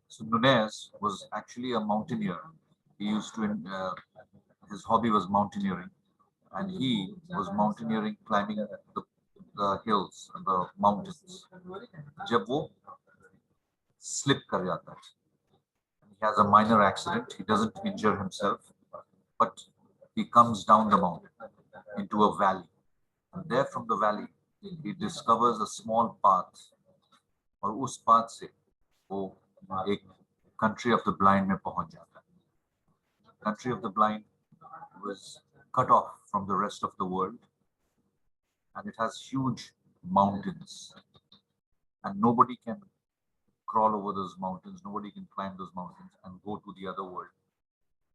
So Nunez was actually a mountaineer. He used to, his hobby was mountaineering, and he was mountaineering, climbing the hills and the mountains. जब वो slip कर जाता है, he has a minor accident. He doesn't injure himself, but he comes down the mountain into a valley. And there from the valley, he discovers a small path. और उस path से वो एक country of the blind में पहुंच जाता है. Country of the blind was cut off from the rest of the world, and it has huge mountains, and nobody can crawl over those mountains, nobody can climb those mountains and go to the other world.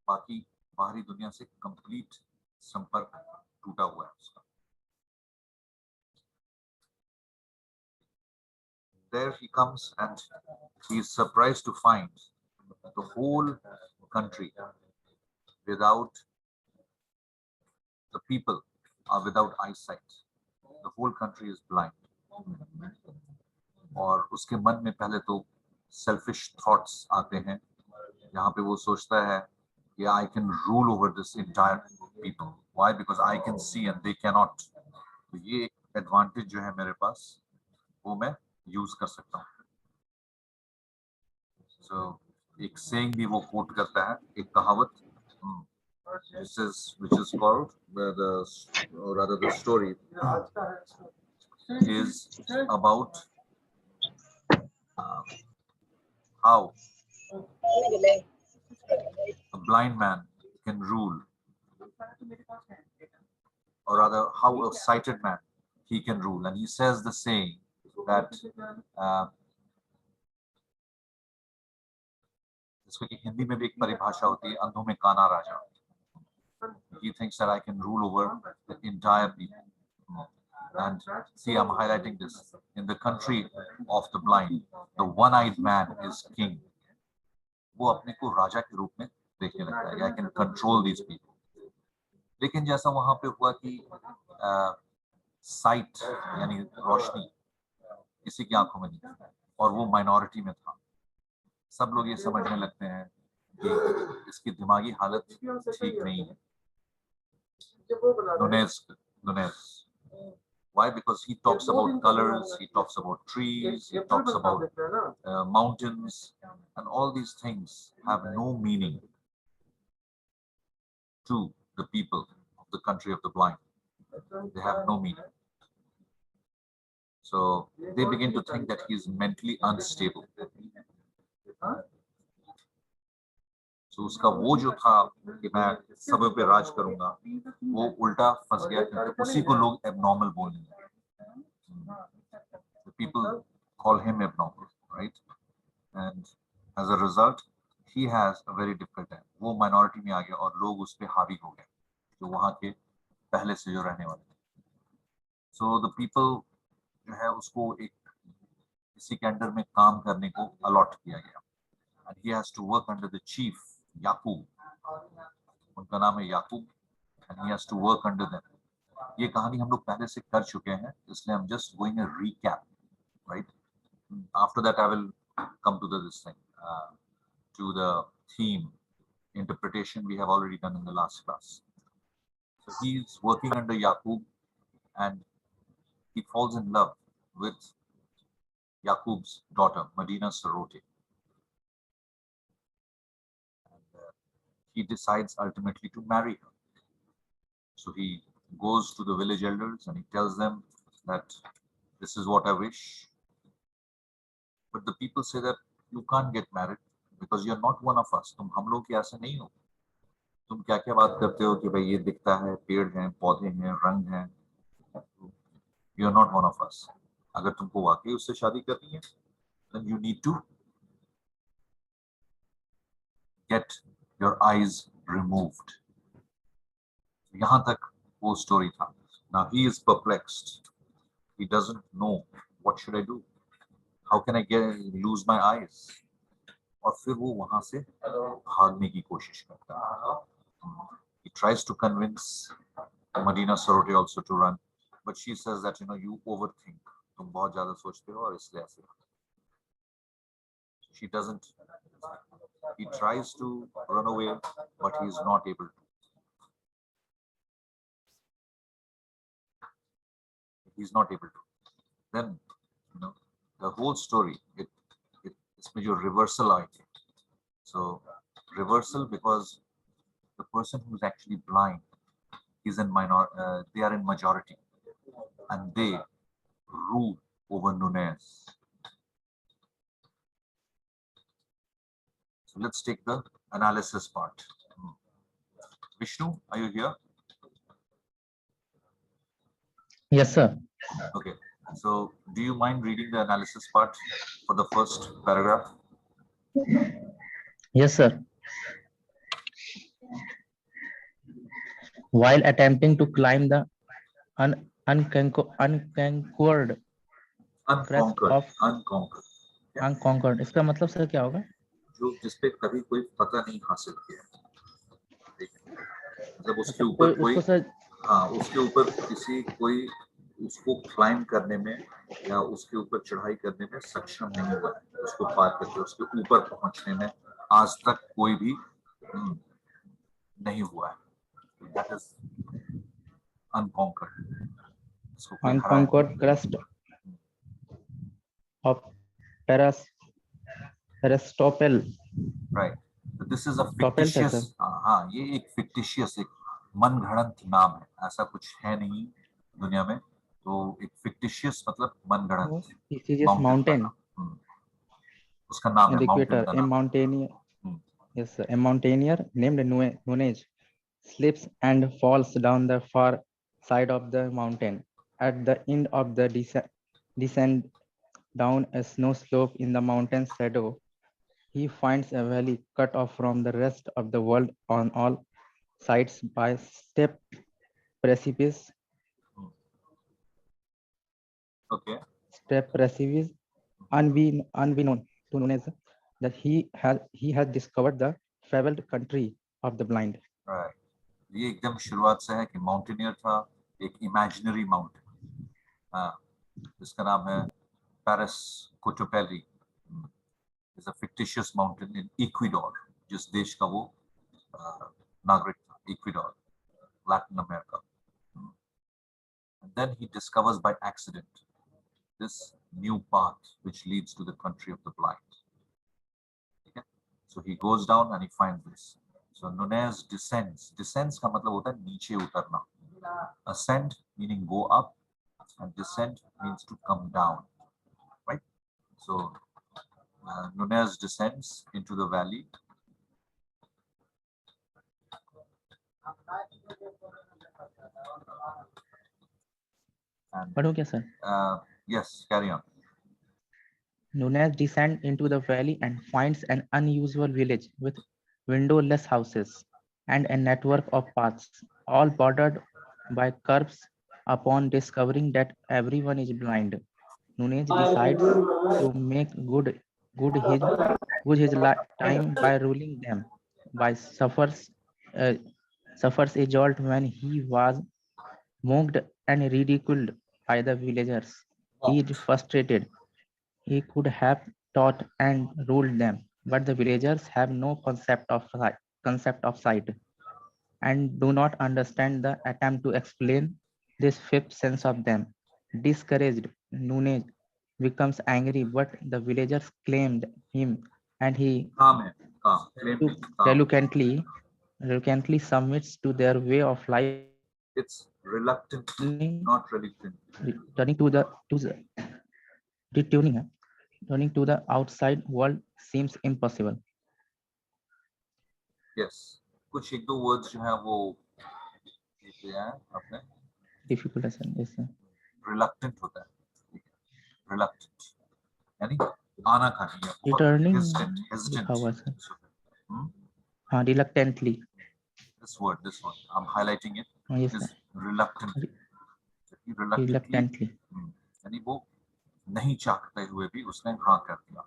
बाकी बाहरी दुनिया से complete संपर्क टूटा हुआ है उसका. There he comes and he is surprised to find the whole country without, the people are without eyesight. The whole country is blind. और उसके मन में पहले तो selfish thoughts आते हैं, यहाँ पे वो सोचता है कि I can rule over this entire people. Why? Because I can see and they cannot. तो ये एक advantage जो है मेरे पास, वो मैं use कर सकता हूँ. So एक saying भी वो quote करता है, एक कहावत, which is called or rather the story is about how a blind man can rule, or rather how a sighted man he can rule. And he says the saying that इसको कि हिंदी में भी एक परिभाषा होती है, अंधों में काना राजा. He thinks that I can rule over the entire people. And see, I'm highlighting this. In the country of the blind, the one-eyed man is king. वो अपने को राजा के रूप में देखने लगता है. I can control these people. लेकिन जैसा वहां पे हुआ कि साइट यानी रोशनी किसी की आंखों में नहीं थी और वो माइनॉरिटी में था, सब लोग ये समझने लगते हैं कि इसकी दिमागी हालत ठीक नहीं है. Nunez. Why? Because he talks about colors, he talks about trees, he talks about mountains, and all these things have no meaning to the people of the country of the blind. They have no meaning. So they begin to think that he is mentally unstable. So उसका वो जो था कि मैं सब पे राज करूंगा, वो उल्टा फंस गया क्योंकि उसी को लोग abnormal बोलने लगे. The people call him abnormal, right? And as a result, he has a very difficult time. वो minority में आ गया और लोग उस पे हावी हो गए जो वहाँ के पहले से जो रहने वाले थे. So the people जो है उसको एक किसी के अंडर में काम करने को अलॉट किया गया, and he has to work under the chief Yaqub. उनका नाम है याकूब, and he has to work under them. ये कहानी हम लोग पहले से कर चुके हैं, इसलिए I'm just going a recap, right? After that I will come to this thing, to the theme interpretation we have already done in the last class. So he's working under Yaqub and he falls in love with Yaqub's daughter, Medina Sarote. He decides ultimately to marry her. So he goes to the village elders and he tells them that this is what I wish. But the people say that you can't get married because you're not one of us. तुम हम लोग के ऐसे नहीं हो. तुम क्या क्या बात करते हो कि भाई ये दिखता है, पेड़ हैं, पौधे हैं, रंग हैं. You're not one of us. अगर तुमको वाकई उससे शादी करनी है, then you need to get your eyes removed. यहाँ तक वो story था. Now he is perplexed. He doesn't know what should I do. How can I lose my eyes? और फिर वो वहाँ से भागने की कोशिश करता है. He tries to convince Medina Sarote also to run, but she says that you overthink. तुम बहुत ज्यादा सोचते हो और इसलिए ऐसे। She doesn't. He tries to run away, but he is not able to. He's not able to. Then, you know, the whole story, इसमें जो reversal आएगी. So reversal because the person who's actually blind is in they are in majority, and they rule over Nunez. So let's take the analysis part. Vishnu, are you here? Yes, sir. Okay. So do you mind reading the analysis part for the first paragraph? Yes, sir. While attempting to climb the unconquered crest of unconquered, इसका मतलब sir क्या होगा? जो जिसपे कभी कोई पता नहीं हासिल किया, मतलब उसके मतलब ऊपर कोई उसको सर, हाँ उसके ऊपर किसी कोई उसको क्लाइम करने में या उसके ऊपर चढ़ाई करने में सक्षम नहीं हुआ है, उसको पार करके उसके ऊपर पहुंचने में आज तक कोई भी नहीं हुआ है. That is unconquered. इसको कोई हराया नहीं. unconquered crest of Aristotle. Right. So this is a Topel था fictitious. सर. हाँ ये एक fictitious एक मनगढ़ंत नाम है, ऐसा कुछ है नहीं दुनिया में. तो एक fictitious मतलब मनगढ़ंत. This is a mountain. उसका नाम है The mountain equator, का a नाम. mountaineer. Yes, sir. A mountaineer named Nunez slips and falls down the far side of the mountain. At the end of the descent down a snow slope in the mountain shadow, he finds a valley cut off from the rest of the world on all sides by steep precipice. Okay. Steep precipice, unbeknown to Nunez, that he has discovered the fabled country of the blind. Right. ये एकदम शुरुआत से है कि mountaineer था, एक imaginary mountain, हाँ, जिसका नाम है Paris Cotopaxi. Is a fictitious mountain in Ecuador, जिस देश का वो नागरिक था, Ecuador, Latin America. And then he discovers by accident this new path which leads to the country of the blind. Okay? So he goes down and he finds this. So Nunez descends. Descends का मतलब होता है नीचे उतरना. Ascend meaning go up, and descend means to come down. Right? So Nunez descends into the valley. What okay, sir? Yes, carry on. Nunez descends into the valley and finds an unusual village with windowless houses and a network of paths, all bordered by curbs. Upon discovering that everyone is blind, Nunez decides to make good his time by ruling them. By suffers a jolt when he was mocked and ridiculed by the villagers. He is frustrated. He could have taught and ruled them, but the villagers have no concept of sight and do not understand the attempt to explain this fifth sense of them. Discouraged, Nunez becomes angry, but the villagers claimed him and he Calm है, calm. Claim means calm. reluctantly submits to their way of life. It's reluctantly, not reluctantly. Returning to the outside world seems impossible. Yes. कुछ एक दो words जो हैं वो लिखे हैं आपने. Difficult lesson, yes, sir. Reluctant होता है. Reluctant. यानी आना खानी है. Returning Hesitant. लिखा हुआ है, sir. हाँ, reluctantly. This word, I'm highlighting it. Yes, is sir. reluctantly. Reluctantly. यानी वो नहीं चाहते हुए भी उसने हाँ कर दिया.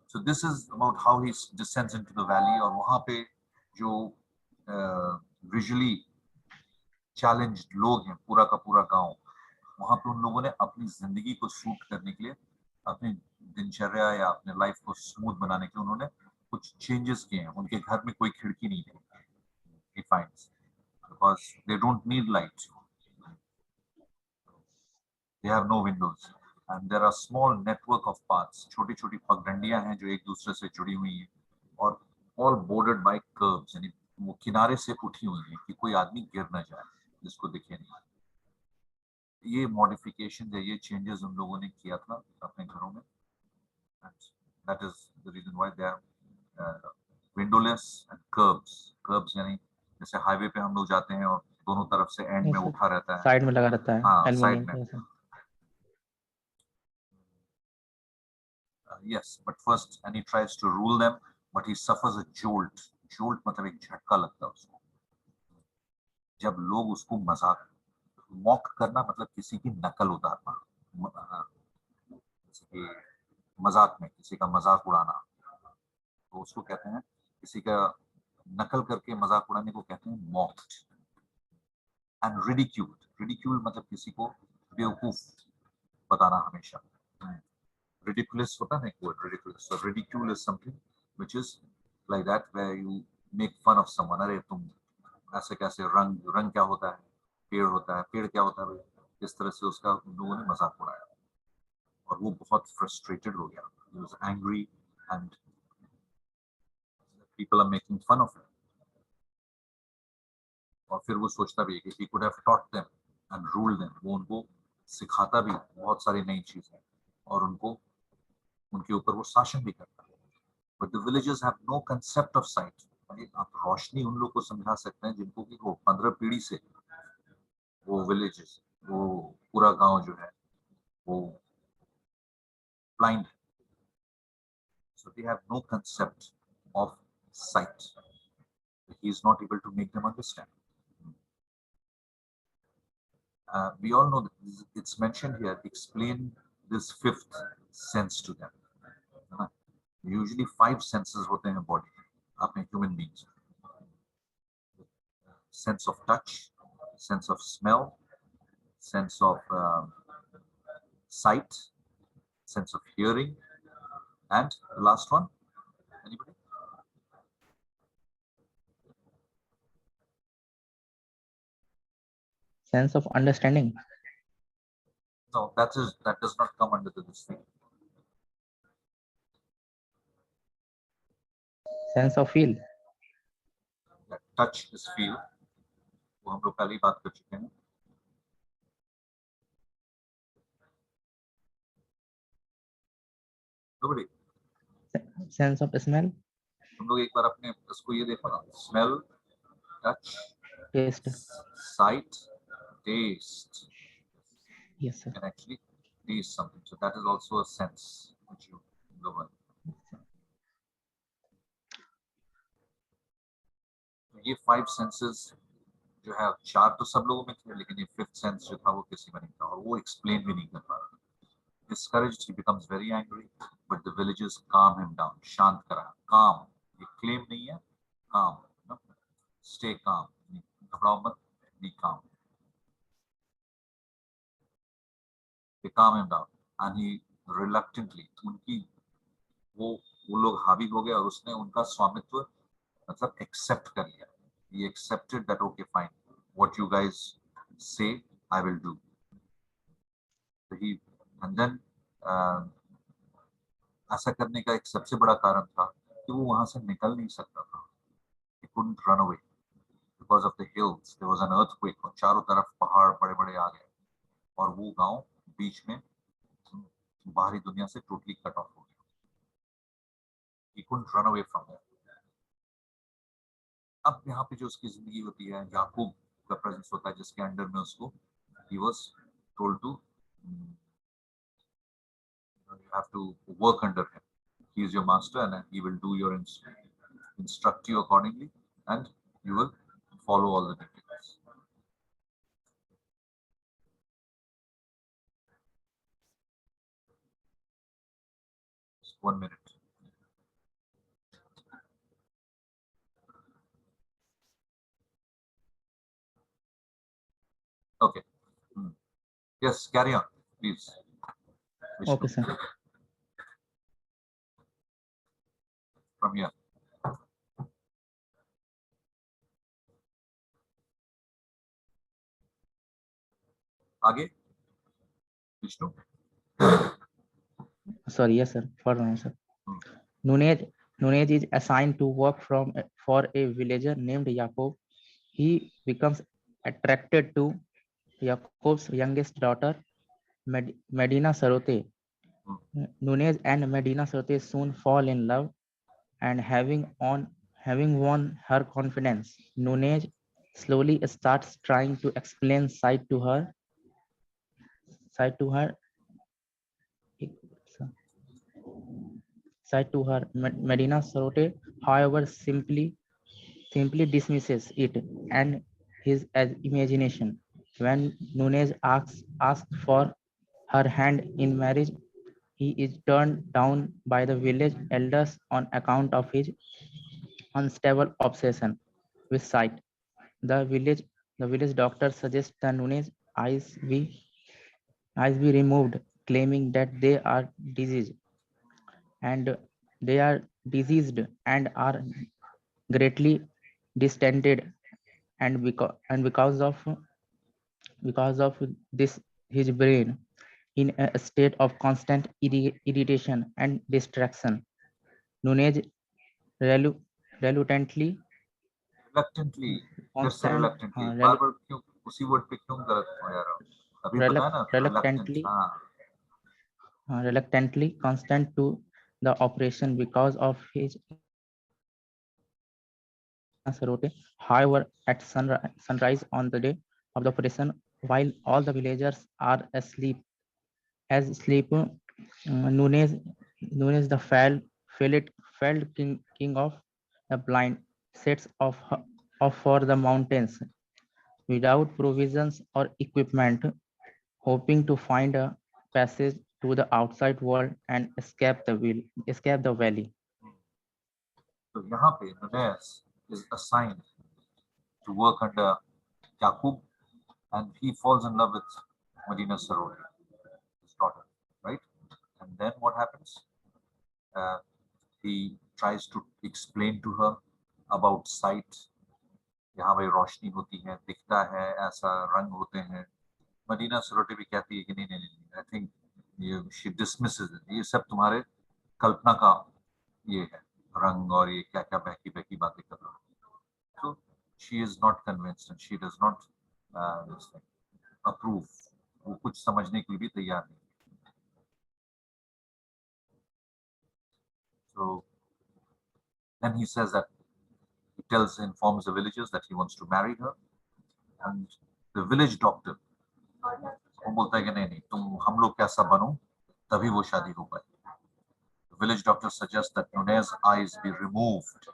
So this is about how he descends into the valley. और वहाँ पे जो visually challenged लोग हैं, पूरा का पूरा गांव, वहां पे उन लोगों ने अपनी जिंदगी को सूट करने के लिए, अपनी दिनचर्या या अपने लाइफ को स्मूथ बनाने के लिए उन्होंने कुछ चेंजेस किए हैं। उनके घर में कोई खिड़की नहीं थी, he finds, because they don't need light, they have no windows, and there are small network of paths, छोटी छोटी पगडंडियां हैं जो एक दूसरे से जुड़ी हुई हैं, और all bordered by curves, यानी वो किनारे से उठी हुई है कि कोई आदमी गिर ना जाए जिसको दिखे नहीं। ये मॉडिफिकेशन या ये चेंजेस उन लोगों ने किया था अपने घरों में, that is the reason why they are windowless and curbs यानी जैसे हाईवे पे हम लोग जाते हैं और दोनों तरफ से एंड में उठा रहता है। साइड में लगा रहता है हाँ, एल्युमिनियम साइड में। का ऐसा। Yes, but first, and he tries to rule them, but he suffers a jolt. Jolt मतलब एक झटका लगता है उसको, जब लोग उसको मजाक, मॉक करना मतलब किसी की नकल उतारना, किसी की मजाक में किसी का मजाक उड़ाना, तो उसको कहते हैं, किसी का नकल करके मजाक उड़ाने को कहते हैं मॉक्ड। एंड रिडिक्यूल मतलब किसी को बेवकूफ बताना हमेशा। ridiculous होता है एक word, ridiculous, so ridicule is something which is like that where you make fun of someone, अरे तुम ऐसे कैसे, रंग क्या होता है, पेड़ क्या होता है भाई, इस तरह से उसका लोगों ने मजाक उड़ाया और वो बहुत फ्रस्ट्रेटेड हो गया, he was angry and people are making fun of him, और फिर वो सोचता भी है कि he could have taught them and ruled them, वो उनको सिखाता भी बहुत सारी नई चीजें और उनको, उनके ऊपर वो शासन भी करता है। But the villagers have no concept of sight. आप रोशनी उन लोग को समझा सकते हैं जिनको कि वो 15 पीढ़ी से वो विलेजेस, वो पूरा गांव जो है वो ब्लाइंड है, so they have no concept of sight. He is not able to make them understand. We all know that it's mentioned here, explain this fifth sense to them. Usually 5 senses होते हैं body में, अपने human beings, sense of touch, sense of smell, sense of sight, sense of hearing, and the last one, anybody? Sense of understanding. No, that does not come under this thing. Sense of feel. That touch is feel, वो हम लोग पहले ही बात कर चुके हैं। Nobody? Sense of smell. तुम लोग एक बार अपने उसको ये देखो ना, smell, touch, Taste. sight, taste. Yes, sir. You can actually taste something, so that is also a sense which you learn. ये 5 senses जो है, 4 तो सब लोगों में थे, लेकिन ये 5th sense जो था वो किसी में नहीं था और वो explain भी नहीं कर पा रहा। Discouraged, he becomes very angry, but the villagers calm him down. शांत करा, calm, ये claim नहीं है, calm, no? Stay calm, घबराओ मत, be calm. They calm him down, and he reluctantly, उनकी वो लोग हावी हो गए और उसने उनका स्वामित्व मतलब accept कर लिया. He accepted that okay fine, what you guys say I will do. So he, and then ऐसा करने का एक सबसे बड़ा कारण था कि वो वहां से निकल नहीं सकता था. He couldn't run away because of the hills. There was an earthquake और चारों तरफ पहाड़ बड़े-बड़े आ गए और वो गांव बीच में बाहरी दुनिया से टोटली कट ऑफ हो गया. He couldn't run away from there. अब यहाँ पे जो उसकी जिंदगी होती है, याकूब का प्रेजेंस होता है जिसके अंडर में उसको he was told to you have to work under him. He is your master and he will do your instruct you accordingly and you will follow all the details. Just 1 minute. Okay. Yes, carry on, please. Vishnu, Okay, sir. from here. आगे, Vishnu. Sorry, yes, sir. For now, sir. Hmm. Nunez is assigned to work for a villager named Jacob. He becomes attracted to Jacob's youngest daughter, Medina Sarote. Nunez and Medina Sarote soon fall in love, and having won her confidence, Nunez slowly starts trying to explain side to her. Medina Sarote, however, simply dismisses it and his imagination. When Nunez asks for her hand in marriage, he is turned down by the village elders on account of his unstable obsession with sight. The village doctor suggests that Nunez eyes be removed, claiming that and they are diseased and are greatly distended, and because of this his brain in a state of constant irritation and distraction. Nunez relu- reluctantly Reluctantly, फिर से constant reluctantly, बार बार क्यों उसी word पे क्यों गलत हो जा रहा हूँ? अभी बताया ना, reluctant. हाँ, reluctantly constant to the operation because of his Sarote. However, at sunrise on the day of the operation, while all the villagers are asleep, Nunez the felled king of the blind, sets off for the mountains without provisions or equipment, hoping to find a passage to the outside world and escape the valley. तो यहाँ पे Nunez is assigned to work under Yaqub, and he falls in love with Medina Sarote, his daughter, right? And then what happens? He tries to explain to her about sight. यहाँ भाई रोशनी होती है, दिखता है, ऐसा रंग होते हैं. मदीना सरोटे भी कहती है कि नहीं नहीं नहीं, आई थिंक ये शी डिसमिसेस इट, ये सब तुम्हारे कल्पना का ये है, रंग और ये क्या क्या बहकी बहकी बातें कर रहा है. So she is not convinced and she does not approve. वो कुछ समझने के लिए भी तैयार नहीं. So then he says that he informs the villagers that he wants to marry her, and the village doctor वो बोलता है कि नहीं नहीं, तुम हम लोग कैसा बनो तभी वो शादी हो पाए. The village doctor suggests that Nunez's eyes be removed.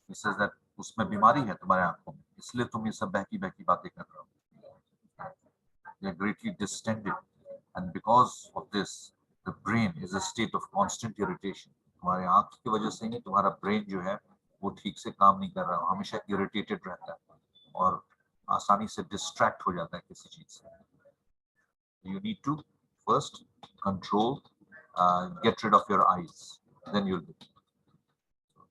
He says that उसमें बीमारी है तुम्हारे आंखों में, इसलिए तुम ये सब बहकी बहकी बातें कर रहे हो. They are greatly distended, and because of this, the brain is a state of constant irritation. तुम्हारे आंख की वजह से ही तुम्हारा ब्रेन जो है वो ठीक से काम नहीं कर रहा, हमेशा इरिटेटेड रहता है और आसानी से डिस्ट्रैक्ट हो जाता है किसी चीज से. You need to first control, get rid of your eyes, then you'll do.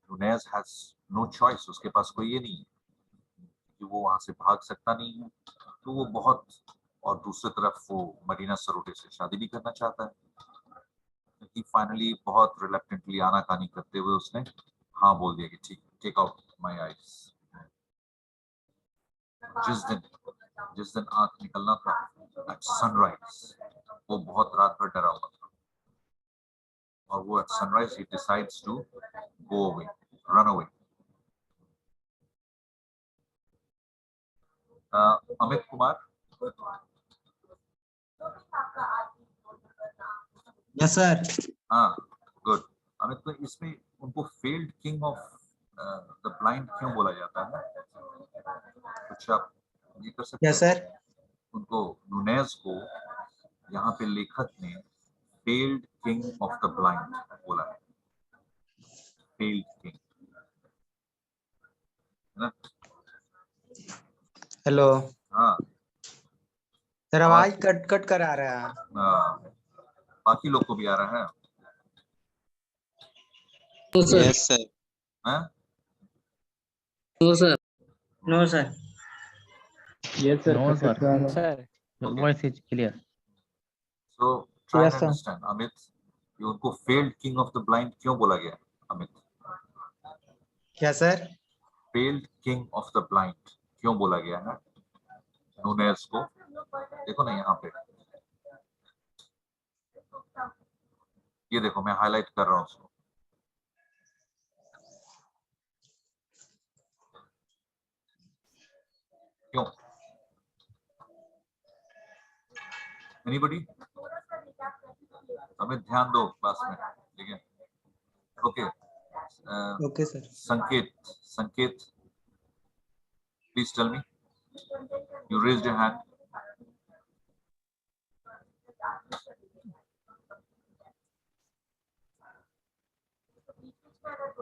Nunez has no choice, उसके पास कोई ये नहीं है कि वो वहां से भाग सकता नहीं है, तो वो बहुत, और दूसरी तरफ वो मदीना सरोटे से शादी भी करना चाहता है. कि फाइनली बहुत रिलक्टेंटली आनाकानी करते हुए उसने हाँ बोल दिया कि ठीक, टेक आउट माय आईज. जिस दिन आंख निकलना था एट सनराइज, वो बहुत रात भर डरा हुआ था, और वो एट सनराइज ही decides to go away, run away. Amit Kumar. Yes sir. हाँ, गुड. अमित, तो इसमें उनको failed king of the blind क्यों बोला जाता है? कुछ आप ये कर सकते हैं? Yes sir. उनको, नुनेज को यहाँ पे लेखक ने failed king of the blind बोला है. फेल्ड किंग, है ना? हेलो. हाँ, सर आवाज कट कट कर आ रहा है। बाकी लोग को भी आ रहा है? Yes sir. हैं? No sir. No sir. Yes, sir. No, cut sir. cut कर रहा है। Sir Your Okay. voice is clear. So try Yes, and sir. understand, Amit, कि उनको failed king of the blind क्यों बोला गया? अमित, क्या sir? failed king of the blind क्यों बोला गया है नूनेस को? देखो ना यहाँ पे, ये देखो मैं हाईलाइट कर रहा हूँ उसको। क्यों? एनीबॉडी? हमें ध्यान दो क्लास में, ठीक है? Okay. Okay sir. Sanket, please tell me, you raised your hand.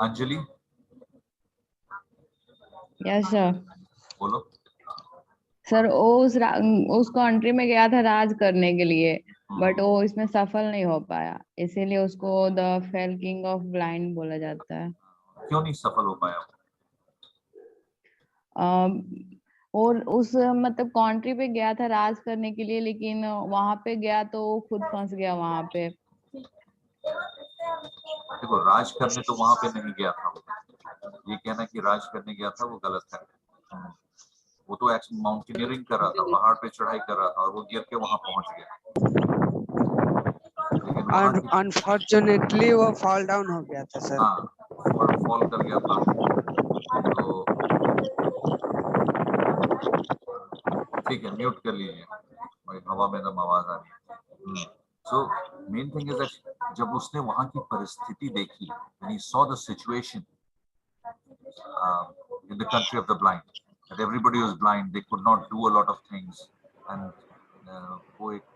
Anjali, yes sir. बोलो। सर वो उस कंट्री में गया था राज करने के लिए, बट वो इसमें सफल नहीं हो पाया, इसीलिए उसको the fail king of blind बोला जाता है। क्यों नहीं सफल हो पाया? और उस मतलब कंट्री पे गया था राज करने के लिए, लेकिन वहां पे गया तो वो खुद फंस गया वहां पे। देखो, राज करने तो वहां पे नहीं गया था वो। ये कहना कि राज करने गया था वो गलत है। वो तो एक्चुअली माउंटेनियरिंग कर रहा था, पहाड़ पे चढ़ाई कर रहा था और वो गिर के वहां पहुंच गया। लेकिन वहां की अनफॉर्चुनेटली वो फॉल डाउन हो गया था सर। हाँ, और फॉल कर गया था। तो ठीक है, म्यूट कर लीजिए भाई, हवा में दम आवाज आ रही है। So main thing is that जब उसने वहां की परिस्थिति देखी, when he saw the situation in the country of the blind, that everybody was blind, they could not do a lot of things, and वो एक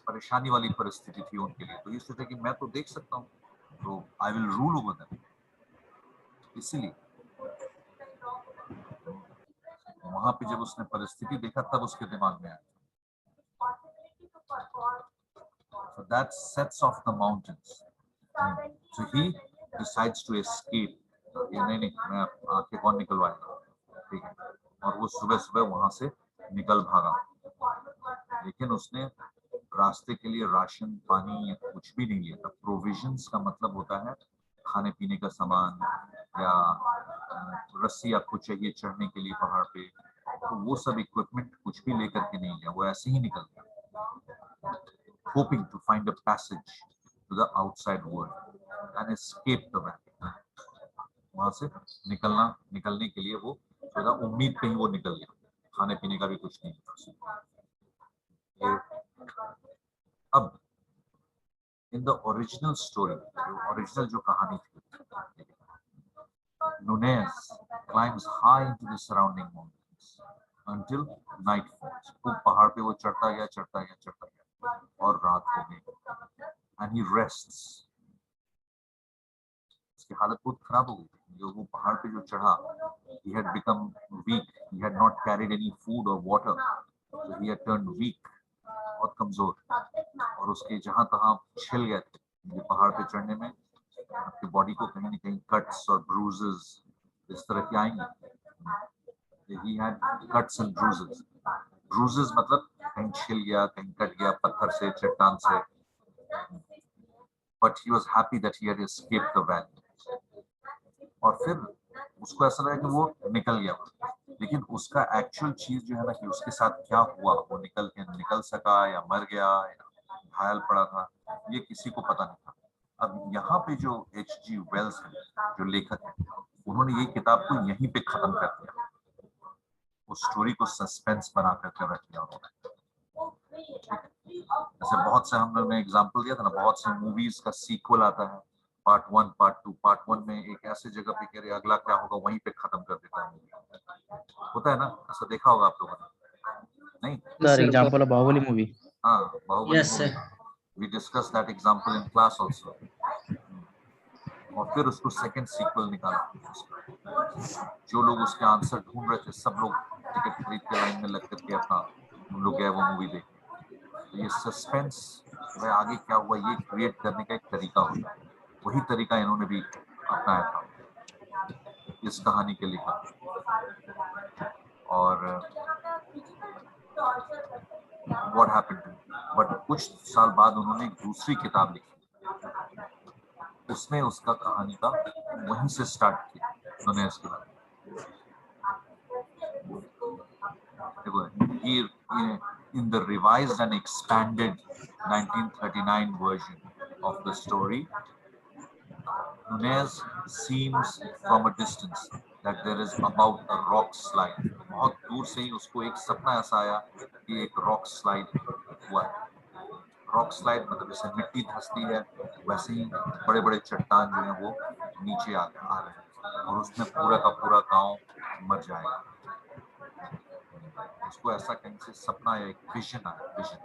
परेशानी वाली परिस्थिति थी उनके लिए, तो ये सोचा कि मैं तो देख सकता हूँ, तो I will rule over them. इसीलिए वहां पे जब उसने परिस्थिति देखा तब उसके दिमाग में आया। So that sets off the mountains. So he decides to escape. ये नहीं, मैं आंखें कौन निकलवाएगा, ठीक है? और वो सुबह सुबह वहां से निकल भागा, लेकिन उसने रास्ते के लिए राशन पानी या कुछ भी नहीं लिया था। प्रोविजंस का मतलब होता है खाने पीने का सामान या रस्सी आपको चाहिए चढ़ने के लिए पहाड़ पे, तो वो सब इक्विपमेंट कुछ भी लेकर के नहीं गया, वो ऐसे ही निकल गया, hoping to find a passage to the outside world and escape the valley. वहां से निकलने के लिए वो थोड़ा उम्मीद पे ही वो निकल गया, खाने पीने का भी कुछ नहीं था। अब in the original story, original जो कहानी थी, Nunez climbs high into the surrounding mountains until night falls. वो पहाड़ पे वो चढ़ता गया और रात हो गई, and he rests. उसकी हालत बहुत खराब हो गई थी। जो वो पहाड़ पे जो चढ़ा, he had become weak. He had not carried any food or water, so he had turned weak. बहुत कमजोर, और उसके जहां तहां छिल गए थे। ये पहाड़ पे चढ़ने में आपकी बॉडी को कहीं ना कहीं कट्स और ब्रूजेस इस तरह के आएंगे। He had cuts and bruises. Bruises मतलब कहीं छिल गया, कहीं कट गया पत्थर से, चट्टान से। But he was happy that he had escaped the valley. और फिर उसको ऐसा लगा कि वो निकल गया, लेकिन उसका एक्चुअल चीज जो है ना कि उसके साथ क्या हुआ, वो निकल सका या मर गया या घायल पड़ा था, ये किसी को पता नहीं था। अब यहाँ पे जो H.G. वेल्स है, जो लेखक है, उन्होंने ये किताब को यहीं पे खत्म कर दिया, उस स्टोरी को सस्पेंस बना करके रख दिया उन्होंने। जैसे बहुत से हमने एग्जांपल दिया था ना, बहुत से मूवीज का सीक्वल आता है, पार्ट 1 पार्ट 2। पार्ट 1 में एक ऐसे जगह पे कह रहे अगला क्या होगा, वहीं पे खत्म कर देता है मूवी, होता है ना, ऐसा देखा होगा आप लोगों ने, नहीं? Sir, example of Bahubali movie. हाँ, Baahubali Yes, movie, we discuss that example in class also. और फिर उसको सेकंड सीक्वल निकाला, जो लोग उसके आंसर ढूंढ रहे थे सब लोग टिकट खरीद के लाइन में लग करके अपना हम लोग गए वो मूवी देखे। ये सस्पेंस वह आगे क्या हुआ ये क्रिएट करने का एक तरीका होता है, वही तरीका इन्होंने भी अपनाया था इस कहानी के लिखा। और व्हाट हैपेंड, बट कुछ साल बाद उन्होंने एक दूसरी किताब लिखी, उसने उसका कहानी का वहीं से स्टार्ट किया उन्होंने इसके बाद। In the revised and expanded 1939 version of the story, Nunez seems from a distance that there is about a rock slide. बहुत दूर से ही उसको एक सपना ऐसा आया कि एक रॉक स्लाइड हुआ है। रॉक स्लाइड मतलब जैसे मिट्टी धंसती है वैसे ही बड़े बड़े चट्टान जो है वो नीचे आ रहे हैं और उसमें पूरा का पूरा गांव मर जाएगा। उसको ऐसा कहीं से सपना या एक विजन आया, विजन